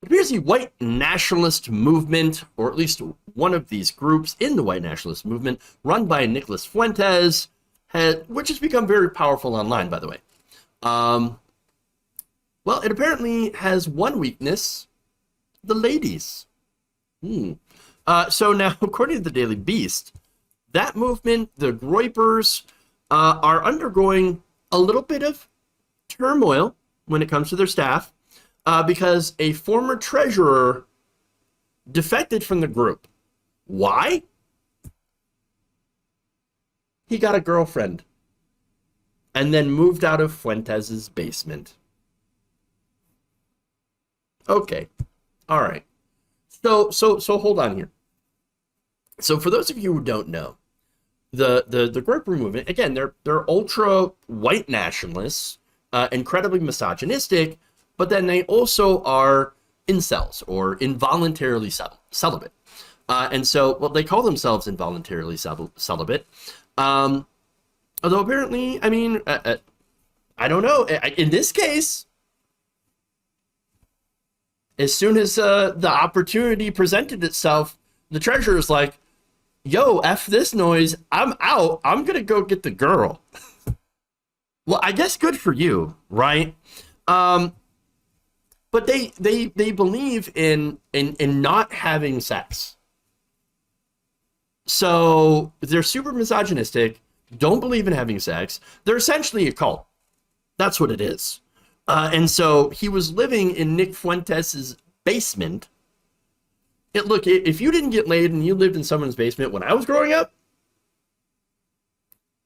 It appears the white nationalist movement, or at least one of these groups in the white nationalist movement, run by Nicholas Fuentes, which has become very powerful online, by the way. Well, it apparently has one weakness: the ladies. So now, according to the Daily Beast, that movement, the Groypers, are undergoing a little bit of turmoil when it comes to their staff, because a former treasurer defected from the group. Why? He got a girlfriend and then moved out of Fuentes's basement. Okay. All right. So hold on here. So for those of you who don't know, the Groyper movement, again, they're ultra white nationalists, incredibly misogynistic, but then they also are incels, or involuntarily celibate. And so, well, they call themselves involuntarily celibate. Although apparently, I mean, I don't know. In this case, as soon as the opportunity presented itself, the treasurer's like, yo, F this noise, I'm out. I'm going to go get the girl. Well, I guess good for you, right? But they believe in not having sex. So they're super misogynistic, don't believe in having sex. They're essentially a cult. That's what it is. And so he was living in Nick Fuentes's basement. Look, if you didn't get laid and you lived in someone's basement when I was growing up,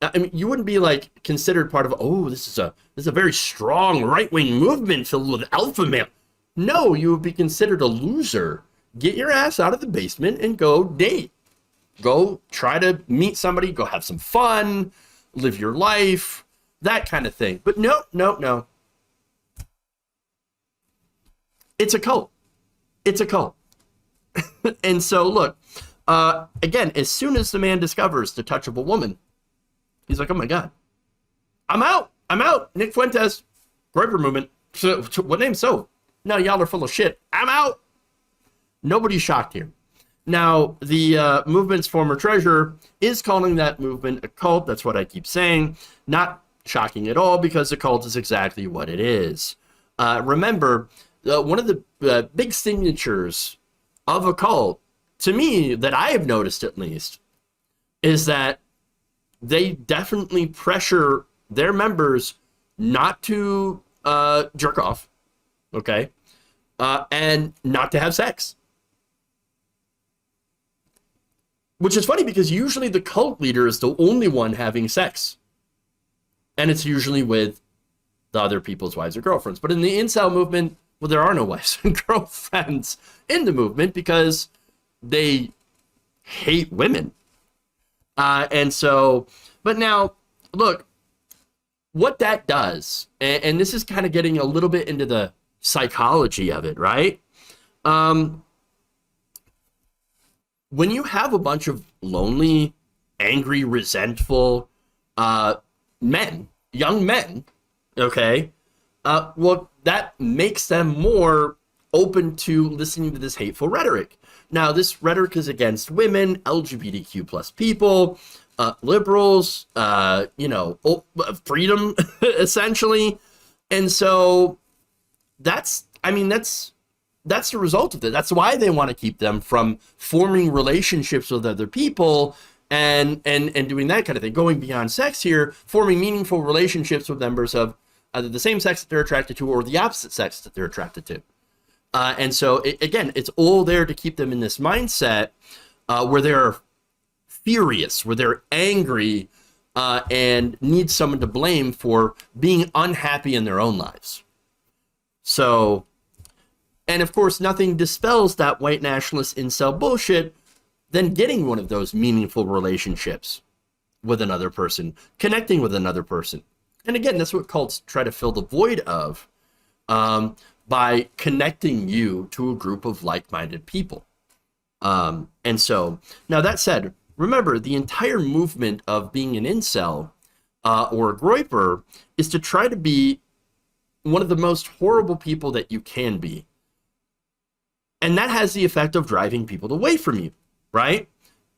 I mean, you wouldn't be like considered part of, oh, this is a very strong right-wing movement filled with alpha male. No, you would be considered a loser. Get your ass out of the basement and go date. Go try to meet somebody, go have some fun, live your life, that kind of thing. But no. It's a cult. It's a cult. And so, look, again, as soon as the man discovers the touch of a woman, he's like, oh my God, I'm out. Nick Fuentes, Groyper movement. What name? So, no, y'all are full of shit. I'm out. Nobody's shocked here. Now, the movement's former treasurer is calling that movement a cult. That's what I keep saying. Not shocking at all, because a cult is exactly what it is. Remember, one of the big signatures of a cult, to me, that I have noticed at least, is that they definitely pressure their members not to jerk off, okay, and not to have sex. Which is funny, because usually the cult leader is the only one having sex. And it's usually with the other people's wives or girlfriends. But in the incel movement, well, there are no wives and girlfriends in the movement, because they hate women. And so, but now, look, what that does, and this is kind of getting a little bit into the psychology of it, right? When you have a bunch of lonely, angry, resentful men, young men, okay, well, that makes them more open to listening to this hateful rhetoric. Now, this rhetoric is against women, LGBTQ plus people, liberals, freedom, essentially. And so that's the result of it. That's why they want to keep them from forming relationships with other people and doing that kind of thing, going beyond sex here, forming meaningful relationships with members of either the same sex that they're attracted to or the opposite sex that they're attracted to. And so, again, it's all there to keep them in this mindset where they're furious, where they're angry, and need someone to blame for being unhappy in their own lives. So, and of course, nothing dispels that white nationalist incel bullshit than getting one of those meaningful relationships with another person, connecting with another person. And again, that's what cults try to fill the void of, by connecting you to a group of like-minded people. And so, now that said, remember, the entire movement of being an incel or a Groyper is to try to be one of the most horrible people that you can be. And that has the effect of driving people away from you, right?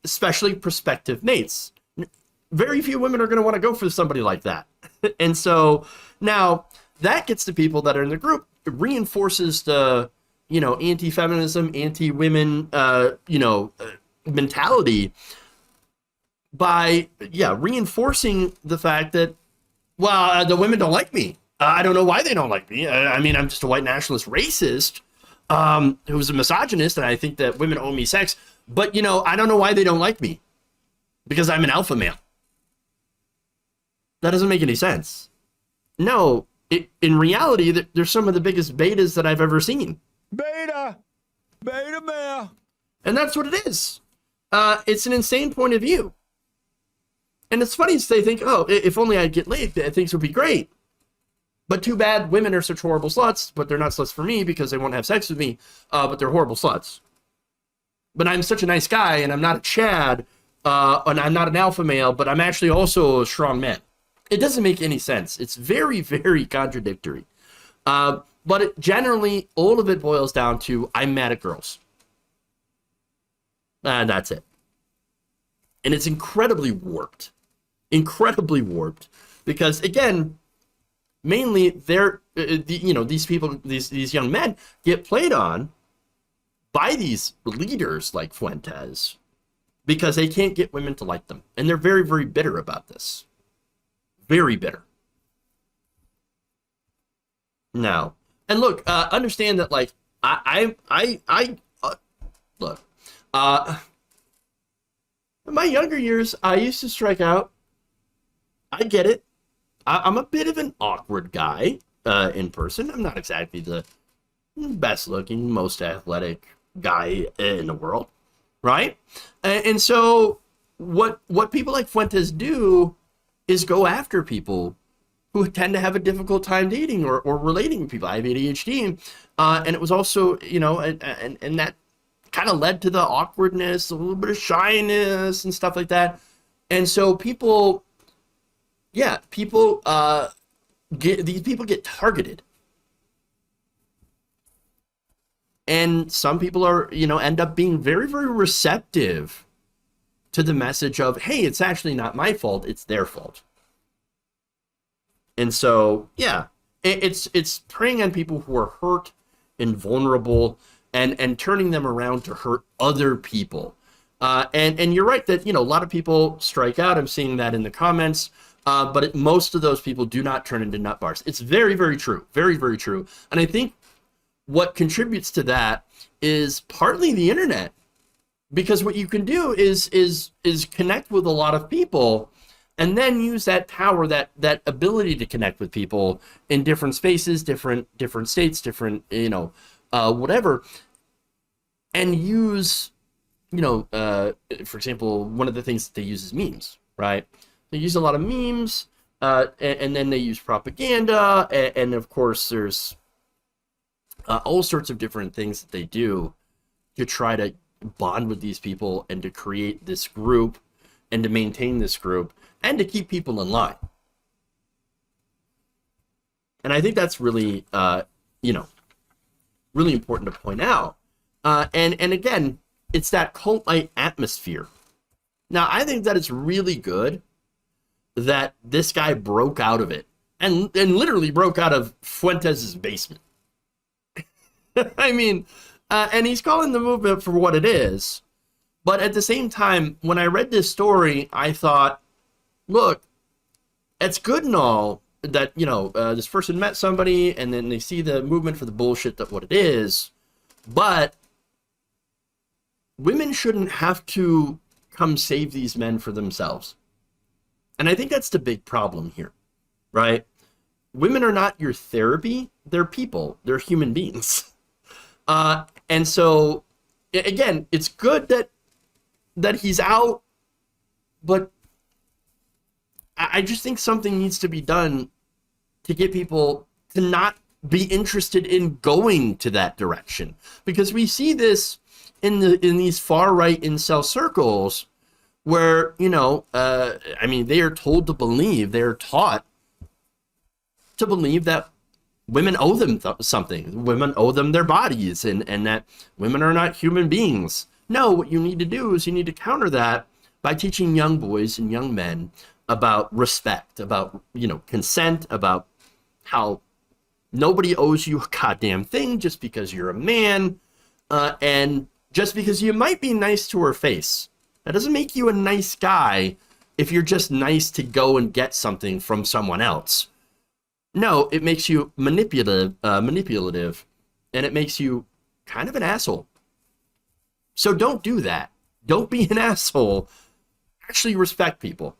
Especially prospective mates. Very few women are going to want to go for somebody like that. And so now that gets the people that are in the group, it reinforces the, anti-feminism, anti-women, mentality by, reinforcing the fact that, well, the women don't like me. I don't know why they don't like me. I mean, I'm just a white nationalist racist who's a misogynist, and I think that women owe me sex. But, I don't know why they don't like me. Because I'm an alpha male. That doesn't make any sense. No, in reality, they're some of the biggest betas that I've ever seen. Beta male. And that's what it is. It's an insane point of view. And it's funny they think, oh, if only I'd get laid, things would be great. But too bad women are such horrible sluts, but they're not sluts for me because they won't have sex with me, but they're horrible sluts. But I'm such a nice guy, and I'm not a Chad, and I'm not an alpha male, but I'm actually also a strong man. It doesn't make any sense. It's very, very contradictory. But generally, all of it boils down to, I'm mad at girls. And that's it. And it's incredibly warped. Incredibly warped. Because, again, mainly these people, these young men get played on by these leaders like Fuentes because they can't get women to like them. And they're very, very bitter about this. Very bitter. Now, and look, understand that, like, look, in my younger years, I used to strike out. I get it. I'm a bit of an awkward guy in person. I'm not exactly the best looking, most athletic guy in the world, right? And so what people like Fuentes do is go after people who tend to have a difficult time dating or relating with people. I have ADHD, and it was also, and that kind of led to the awkwardness, a little bit of shyness and stuff like that. And so people get targeted. And some people are, end up being very, very receptive to the message of, hey, it's actually not my fault, it's their fault. And so, it's preying on people who are hurt and vulnerable and turning them around to hurt other people. And you're right that, a lot of people strike out. I'm seeing that in the comments. But most of those people do not turn into nut bars. It's very, very true. Very, very true. And I think what contributes to that is partly the internet. Because what you can do is connect with a lot of people and then use that power, that ability to connect with people in different spaces, different states, different, whatever, and use, for example, one of the things that they use is memes, right? They use a lot of memes, and then they use propaganda, and of course there's all sorts of different things that they do to try to bond with these people and to create this group and to maintain this group and to keep people in line. And I think that's really, really important to point out. And again, it's that cult-like atmosphere. Now, I think that it's really good that this guy broke out of it and literally broke out of Fuentes' basement. I mean, and he's calling the movement for what it is. But at the same time, when I read this story, I thought, look, it's good and all that, this person met somebody and then they see the movement for the bullshit that what it is. But women shouldn't have to come save these men for themselves. And I think that's the big problem here, right? Women are not your therapy. They're people. They're human beings. And so, again, it's good that he's out, but I just think something needs to be done to get people to not be interested in going to that direction. Because we see this in these far-right incel circles where, they are told to believe, they're taught to believe that women owe them something. Women owe them their bodies, and that women are not human beings. No, what you need to do is you need to counter that by teaching young boys and young men about respect, about, consent, about how nobody owes you a goddamn thing just because you're a man, and just because you might be nice to her face. That doesn't make you a nice guy if you're just nice to go and get something from someone else. No, it makes you manipulative, and it makes you kind of an asshole. So don't do that. Don't be an asshole. Actually respect people.